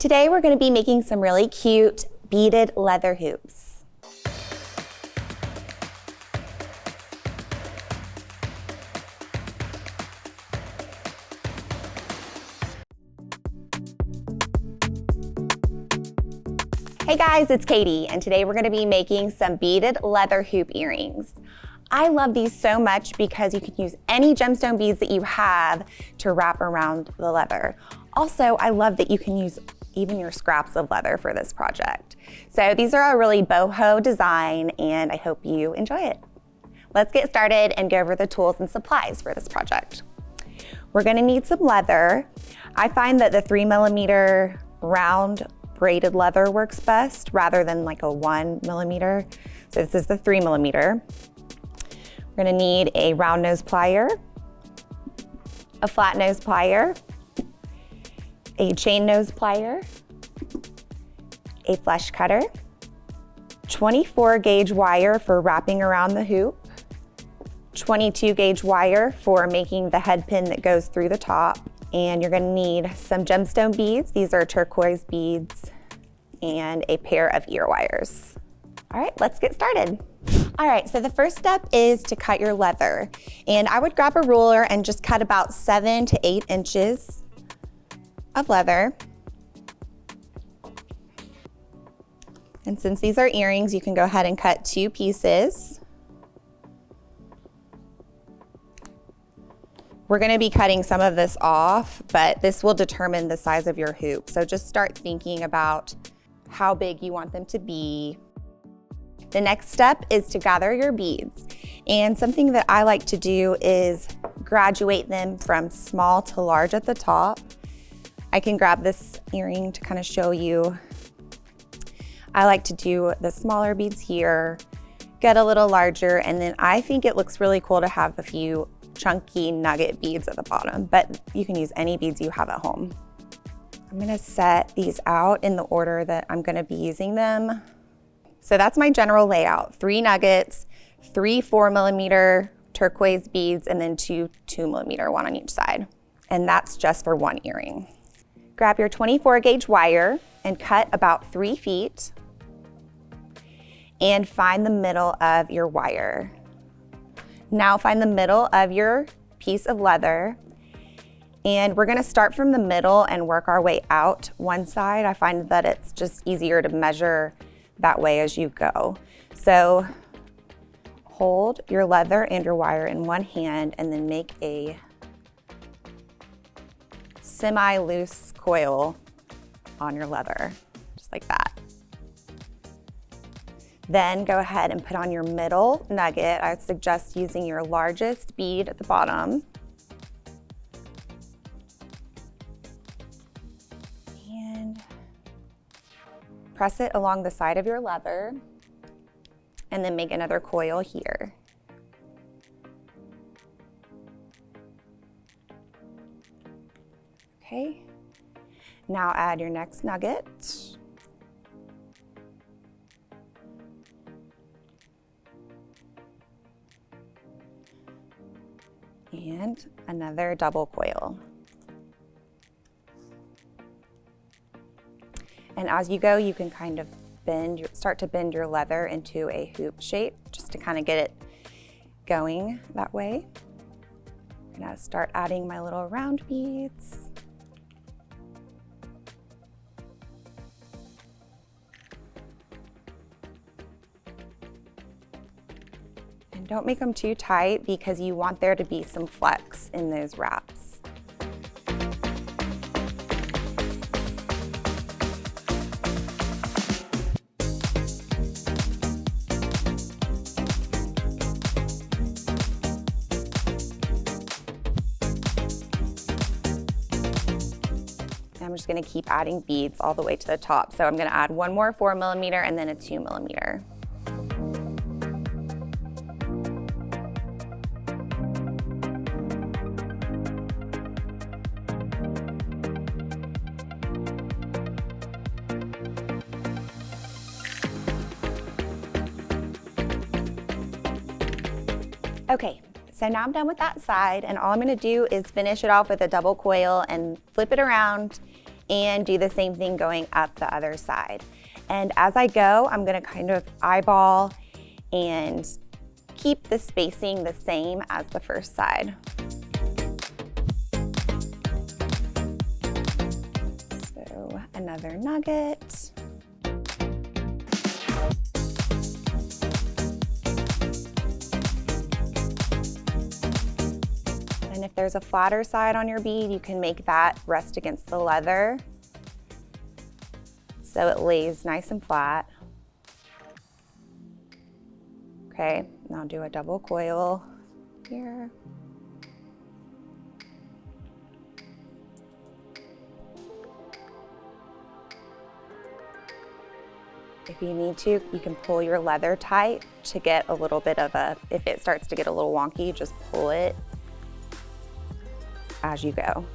Today we're going to be making some really cute beaded leather hoops. Hey guys, it's Katie, and today we're going to be making some beaded leather hoop earrings. I love these so much because you can use any gemstone beads that you have to wrap around the leather. Also, I love that you can use even your scraps of leather for this project. So these are a really boho design, and I hope you enjoy it. Let's get started and go over the tools and supplies for this project. We're going to need some leather. I find that the 3mm round braided leather works best rather than like a 1mm. So this is the 3mm. We're going to need a round nose plier, a flat nose plier, a chain nose plier, a flesh cutter, 24 gauge wire for wrapping around the hoop, 22 gauge wire for making the head pin that goes through the top, and you're gonna need some gemstone beads. These are turquoise beads, and a pair of ear wires. All right, let's get started. All right, so the first step is to cut your leather. And I would grab a ruler and just cut about 7 to 8 inches of leather. And since these are earrings, you can go ahead and cut 2 pieces. We're gonna be cutting some of this off, but this will determine the size of your hoop. So just start thinking about how big you want them to be. The next step is to gather your beads. And something that I like to do is graduate them from small to large at the top. I can grab this earring to kind of show you. I like to do the smaller beads here, get a little larger, and then I think it looks really cool to have a few chunky nugget beads at the bottom, but you can use any beads you have at home. I'm gonna set these out in the order that I'm gonna be using them. So that's my general layout: 3 nuggets, 3 4mm turquoise beads, and then 2 2mm, one on each side. And that's just for one earring. Grab your 24 gauge wire and cut about 3 feet and find the middle of your wire. Now find the middle of your piece of leather, and we're gonna start from the middle and work our way out one side. I find that it's just easier to measure that way as you go. So hold your leather and your wire in one hand and then make a semi-loose coil on your leather, just like that. Then go ahead and put on your middle nugget. I suggest using your largest bead at the bottom. And press it along the side of your leather, and then make another coil here. Okay, now add your next nugget. And another double coil. And as you go, you can kind of start to bend your leather into a hoop shape just to kind of get it going that way. I'm gonna start adding my little round beads. And don't make them too tight because you want there to be some flex in those wraps. I'm just gonna keep adding beads all the way to the top. So I'm gonna add 1 more 4mm and then a 2mm. Okay, so now I'm done with that side, and all I'm gonna do is finish it off with a double coil and flip it around and do the same thing going up the other side. And as I go, I'm gonna kind of eyeball and keep the spacing the same as the first side. So another nugget. And if there's a flatter side on your bead, you can make that rest against the leather so it lays nice and flat. Okay, now do a double coil here. If you need to, you can pull your leather tight to get a little bit of a, if it starts to get a little wonky, just pull it as you go.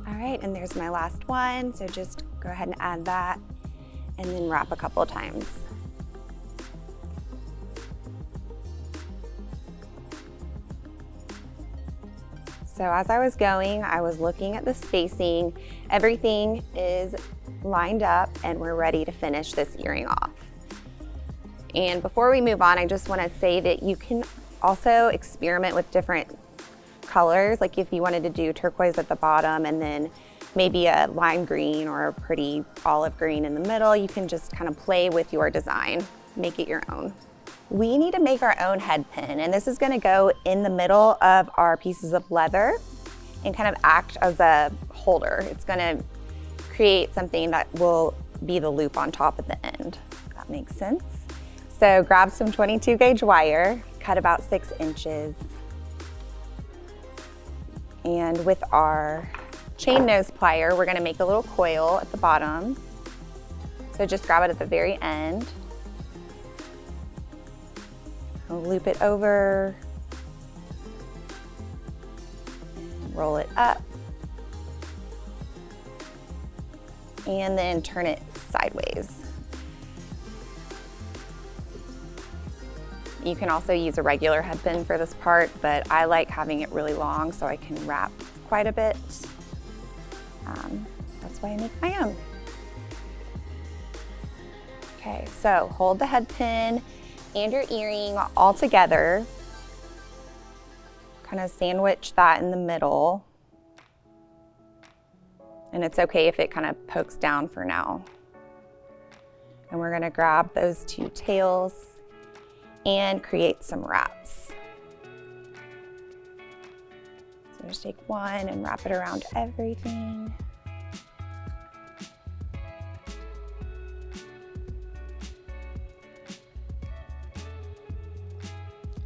All right, and there's my last one. So just go ahead and add that and then wrap a couple of times. So as I was going, I was looking at the spacing. Everything is lined up and we're ready to finish this earring off. And before we move on, I just want to say that you can also experiment with different colors. Like if you wanted to do turquoise at the bottom and then maybe a lime green or a pretty olive green in the middle, you can just kind of play with your design, make it your own. We need to make our own head pin, and this is going to go in the middle of our pieces of leather and kind of act as a holder. It's going to create something that will be the loop on top at the end. If that makes sense. So grab some 22 gauge wire, cut about 6 inches. And with our chain nose plier, we're gonna make a little coil at the bottom. So just grab it at the very end. I'll loop it over, and roll it up, and then turn it sideways. You can also use a regular head pin for this part, but I like having it really long so I can wrap quite a bit. That's why I make my own. Okay, so hold the head pin and your earring all together. Kind of sandwich that in the middle. And it's okay if it kind of pokes down for now. And we're gonna grab those 2 tails and create some wraps. So just take one and wrap it around everything.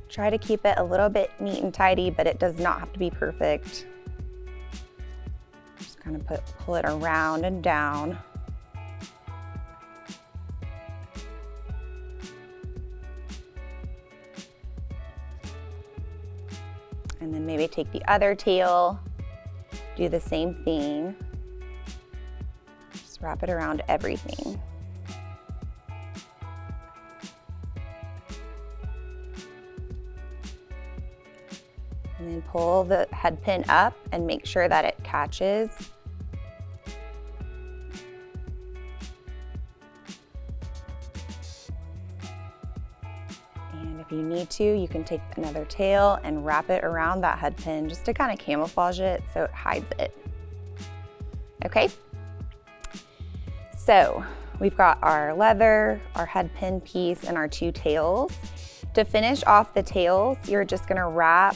Try to keep it a little bit neat and tidy, but it does not have to be perfect. Just kind of pull it around and down. And then maybe take the other tail, do the same thing. Just wrap it around everything. And then pull the head pin up and make sure that it catches. And if you need to, you can take another tail and wrap it around that head pin just to kind of camouflage it so it hides it. Okay? So we've got our leather, our head pin piece, and our 2 tails. To finish off the tails, you're just gonna wrap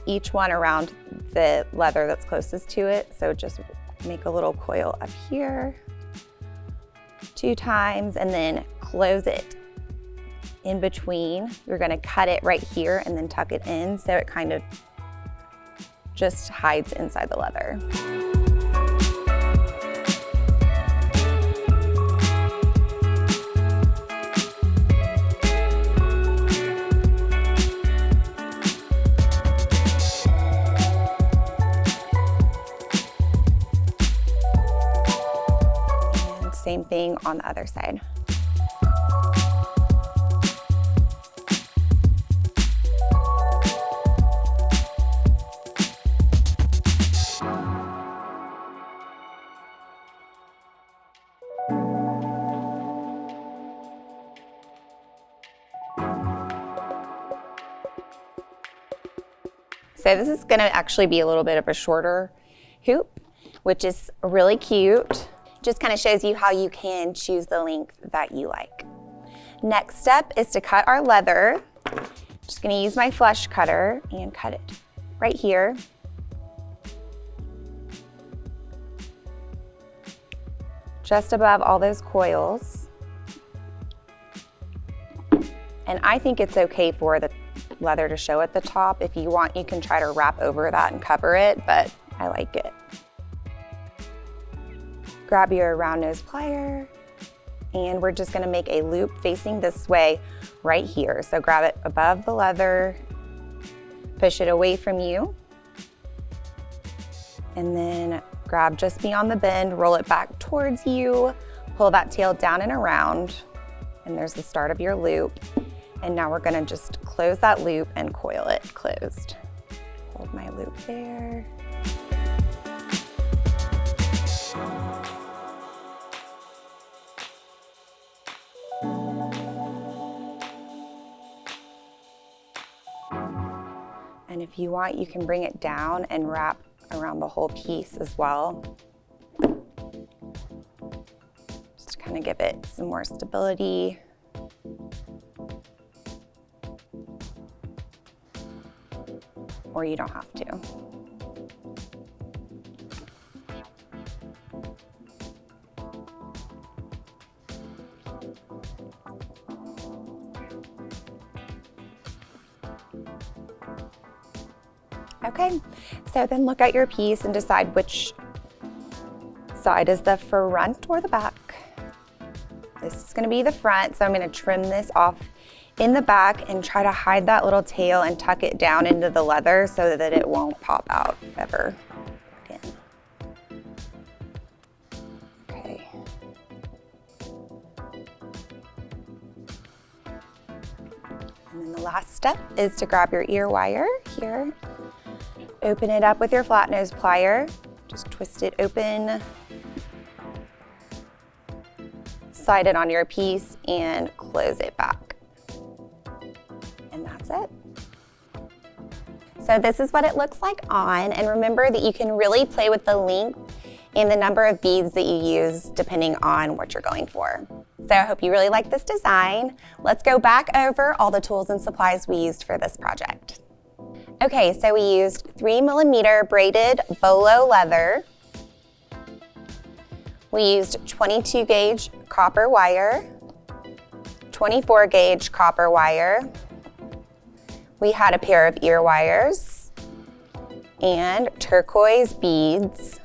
each one around the leather that's closest to it. So just make a little coil up here 2 times and then close it in between. You're gonna cut it right here and then tuck it in so it kind of just hides inside the leather. same thing on the other side. So this is going to actually be a little bit of a shorter hoop, which is really cute. Just kind of shows you how you can choose the length that you like. Next step is to cut our leather. Just going to use my flush cutter and cut it right here. Just above all those coils. And I think it's okay for the leather to show at the top. If you want, you can try to wrap over that and cover it, but I like it. Grab your round nose plier, and we're just gonna make a loop facing this way right here. So grab it above the leather, push it away from you, and then grab just beyond the bend, roll it back towards you, pull that tail down and around, and there's the start of your loop. And now we're gonna just close that loop and coil it closed. Hold my loop there. And if you want, you can bring it down and wrap around the whole piece as well. Just to kind of give it some more stability. Or you don't have to. Okay, so then look at your piece and decide which side is the front or the back. This is gonna be the front, so I'm gonna trim this off in the back and try to hide that little tail and tuck it down into the leather so that it won't pop out ever again. Okay. And then the last step is to grab your ear wire here. Open it up with your flat nose plier. Just twist it open. Slide it on your piece and close it back. And that's it. So this is what it looks like on, and remember that you can really play with the length and the number of beads that you use depending on what you're going for. So I hope you really like this design. Let's go back over all the tools and supplies we used for this project. Okay, so we used 3mm braided bolo leather. We used 22 gauge copper wire, 24 gauge copper wire. We had a pair of ear wires and turquoise beads.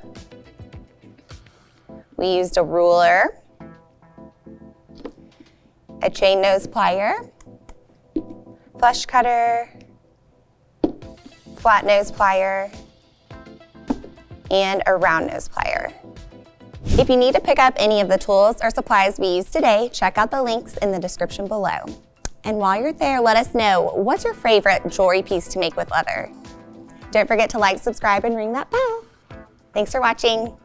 We used a ruler, a chain nose plier, flush cutter, flat nose plier, and a round nose plier. If you need to pick up any of the tools or supplies we used today, check out the links in the description below. And while you're there, let us know, what's your favorite jewelry piece to make with leather? Don't forget to like, subscribe, and ring that bell. Thanks for watching.